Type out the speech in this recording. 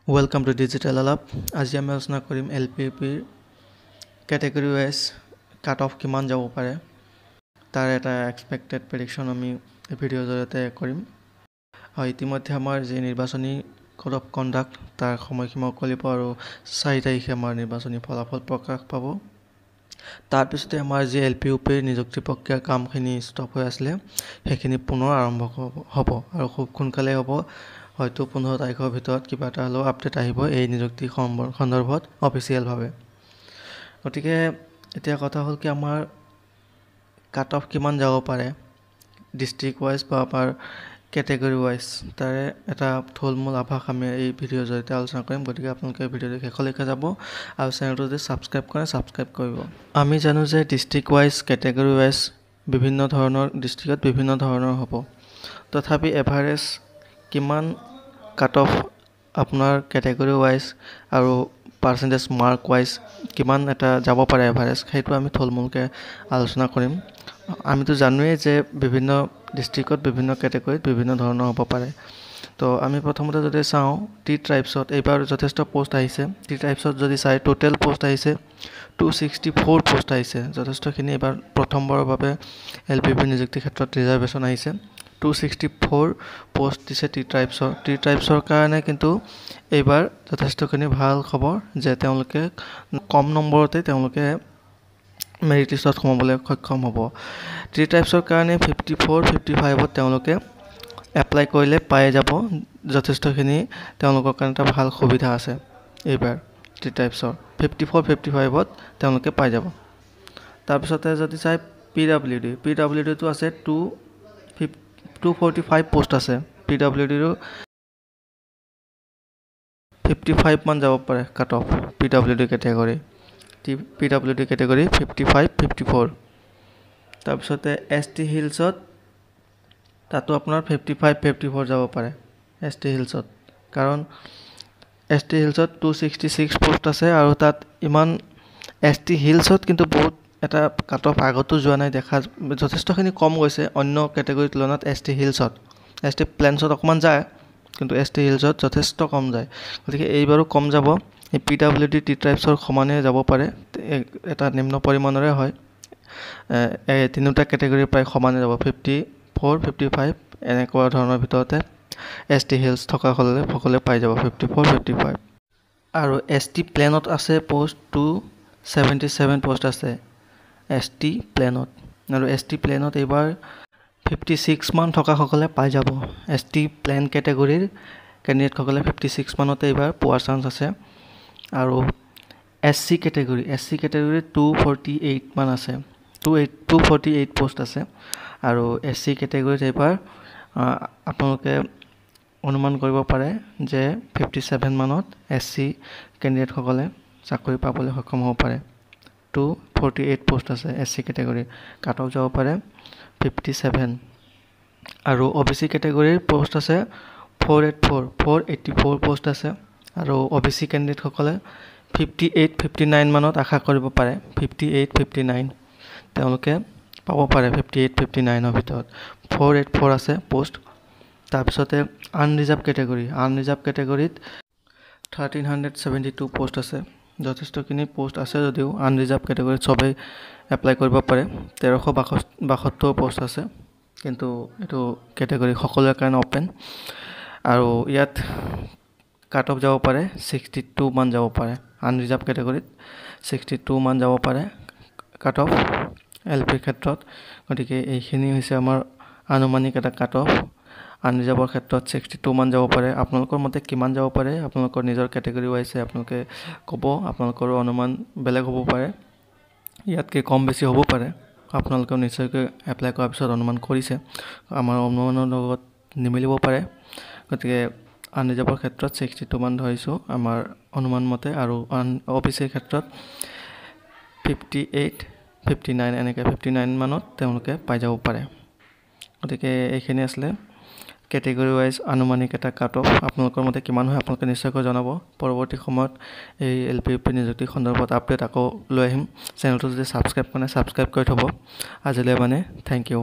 Welcome to Digital Alap. আজি আমি আলোচনা কৰিম LPUPৰ কেটেগৰী ৱাইজ কাট অফ কিমান যাব পাৰে তাৰ এটা এক্সপেক্টেড প্ৰেডিকশ্যন আমি এই ভিডিঅ'ৰ জৰিয়তে কৰিম। হয়, ইতিমধ্যে আমাৰ যি নিৰ্বাচনী কোড অফ কণ্ডাক্ট তাৰ সময়সীমা উকলিব আৰু 4 তাৰিখে আমাৰ নিৰ্বাচনী ফলাফল প্ৰকাশ পাব। তাৰপিছতে আমাৰ যি LPUPৰ নিযুক্তি প্ৰক্ৰিয়াৰ কামখিনি ষ্টপ হৈ আছিলে সেইখিনি পুনৰ আৰম্ভ হ'ব আৰু খুব সোনকালে হ'ব। হয়তো 15 তাৰিখৰ ভিতৰত কিবা এটা হ'লেও আপডেট আহিব এই নিযুক্তি সন্দৰ্ভত অফিচিয়েলভাৱে। গতিকে এতিয়া কথা হ'ল কি আমাৰ কাট অফ কিমান যাব পাৰে ডিষ্ট্ৰিক্ট ৱাইজ বা আমাৰ কেটেগৰী ৱাইজ তাৰে এটা থুলমূল আভাস আমি এই ভিডিঅ'ৰ জৰিয়তে আলোচনা কৰিম। গতিকে আপোনালোকে ভিডিঅ'টো শেষলৈকে যাব আৰু চেনেলটো যদি ছাবস্ক্ৰাইব কৰে ছাবস্ক্ৰাইব কৰিব। আমি জানো যে ডিষ্ট্ৰিক্ট ৱাইজ কেটেগৰী ৱাইজ বিভিন্ন ধৰণৰ ডিষ্ট্ৰিক্টত বিভিন্ন ধৰণৰ হ'ব। তথাপি এভাৰেজ কিমান কাট অফ আপোনাৰ কেটেগৰী ৱাইজ আৰু পাৰ্চেণ্টেজ মাৰ্ক ৱাইজ কিমান এটা যাব পাৰে এভাৰেজ সেইটো আমি থুলমূলকৈ আলোচনা কৰিম। আমিতো জানোৱেই যে বিভিন্ন ডিষ্ট্ৰিক্টত বিভিন্ন কেটেগৰীত বিভিন্ন ধৰণৰ হ'ব পাৰে। তো আমি প্ৰথমতে যদি চাওঁ টি ট্ৰাইবছত এইবাৰ যথেষ্ট পোষ্ট আহিছে। টি ট্ৰাইবছত যদি চাই টোটেল পোষ্ট আহিছে 264 পোষ্ট আহিছে। যথেষ্টখিনি এইবাৰ প্ৰথমবাৰৰ বাবে LPUPৰ নিযুক্তিৰ ক্ষেত্ৰত ৰিজাৰ্ভেশ্যন আহিছে। 264 পোষ্ট দিছে টি ট্ৰাইবছৰ কাৰণে কিন্তু এইবাৰ যথেষ্টখিনি ভাল খবৰ যে তেওঁলোকে কম নম্বৰতে তেওঁলোকে মেৰিট লিষ্টত সোমাবলৈ সক্ষম হ'ব। টি ট্ৰাইবছৰ কাৰণে 54-55ত তেওঁলোকে এপ্লাই কৰিলে পাই যাব। যথেষ্টখিনি তেওঁলোকৰ কাৰণে এটা ভাল সুবিধা আছে এইবাৰ টি ট্ৰাইবছৰ 54-55ত তেওঁলোকে পাই যাব। তাৰপিছতে যদি চাই PWDটো আছে 245 পোষ্ট আছে। PWDৰো 55 মান যাব পাৰে কাট অফ PWD কেটেগৰী 55-54। তাৰপিছতে ST হিলছত তাতো আপোনাৰ 55-54 যাব পাৰে ST হিলছত, কাৰণ ST হিলছত 266 পোষ্ট আছে আৰু তাত ইমান ST হিলছত কিন্তু বহুত এটা কাট অফ আগতো যোৱা নাই, দেখা যথেষ্টখিনি কম গৈছে অন্য কেটেগৰীৰ তুলনাত। ST হিলছত ST প্লেনছত অকণমান যায় কিন্তু ST হিলছত যথেষ্ট কম যায়। গতিকে এইবাৰো কম যাব। এই PWD টি ট্ৰাইবছৰ সমানে যাব পাৰে, এটা নিম্ন পৰিমাণৰে হয়। তিনিওটা কেটেগৰী প্ৰায় সমানে যাব 54-55 এনেকুৱা ধৰণৰ ভিতৰতে ST হিলছ থকা সকলে পাই যাব 54-55। আৰু ST প্লেনত আছে পোষ্ট 277 পোষ্ট আছে ST প্লেনত, আৰু ST প্লেনত এইবাৰ 56 মান থকা সকলে পাই যাব। ST প্লেন কেটেগৰীৰ কেণ্ডিডেটসকলে 56 মানতে এইবাৰ পোৱাৰ চান্স আছে। আৰু SC কেটেগৰীত 248 মান আছে, 248 পোষ্ট আছে। আৰু SC কেটেগৰীত এইবাৰ আপোনালোকে অনুমান কৰিব পাৰে যে 57 মানত SC কেণ্ডিডেটসকলে চাকৰি পাবলৈ সক্ষম হ'ব পাৰে। 248 পোষ্ট আছে SC কেটেগৰীৰ, কাট অফ যাব পাৰে 57। আৰু OBC কেটেগৰীৰ পোষ্ট আছে 484 পোষ্ট আছে। আৰু OBC কেণ্ডিডেটসকলে 58-59 মানত আশা কৰিব পাৰে। 58-59 তেওঁলোকে পাব পাৰে 58-59ৰ ভিতৰত 484 আছে পোষ্ট। তাৰপিছতে আনৰিজাৰ্ভ কেটেগৰীত 1372 পোষ্ট আছে। যথেষ্টখিনি পোষ্ট আছে যদিও আনৰিজাৰ্ভ কেটেগৰীত চবেই এপ্লাই কৰিব পাৰে। 1372 পোষ্ট আছে, কিন্তু এইটো কেটেগৰী সকলোৰে কাৰণে অ'পেন। আৰু ইয়াত কাট অফ যাব পাৰে 62 মান যাব পাৰে। আনৰিজাৰ্ভ কেটেগৰীত 62 মান যাব পাৰে কাট অফ LPৰ ক্ষেত্ৰত। গতিকে এইখিনি হৈছে আমাৰ আনুমানিক এটা কাট অফ। আনৰিজাৰ্ভৰ ক্ষেত্ৰত 62 মান যাব পাৰে। আপোনালোকৰ মতে কিমান যাব পাৰে আপোনালোকৰ নিজৰ কেটেগৰী ৱাইজে আপোনালোকে ক'ব। আপোনালোকৰো অনুমান বেলেগ হ'ব পাৰে, ইয়াতকৈ কম বেছি হ'ব পাৰে। আপোনালোকেও নিশ্চয়কৈ এপ্লাই কৰাৰ পিছত অনুমান কৰিছে, আমাৰ অনুমানৰ লগত নিমিলিব পাৰে। গতিকে আনৰিজাৰ্ভৰ ক্ষেত্ৰত 62 মান ধৰিছোঁ আমাৰ অনুমান মতে, আৰু OBCৰ ক্ষেত্ৰত 58-59 এনেকৈ 59 মানত তেওঁলোকে পাই যাব পাৰে। গতিকে এইখিনি আছিলে কেটেগৰী ৱাইজ আনুমানিক এটা কাট অফ। আপোনালোকৰ মতে কিমান হয় আপোনালোকে নিশ্চয়কৈ জনাব। পৰৱৰ্তী সময়ত এই LPUP নিযুক্তি সন্দৰ্ভত আপডেট আকৌ লৈ আহিম। চেনেলটো যদি ছাবস্ক্ৰাইব কৰে ছাবস্ক্ৰাইব কৰি থ'ব। আজিলৈ থেংক ইউ।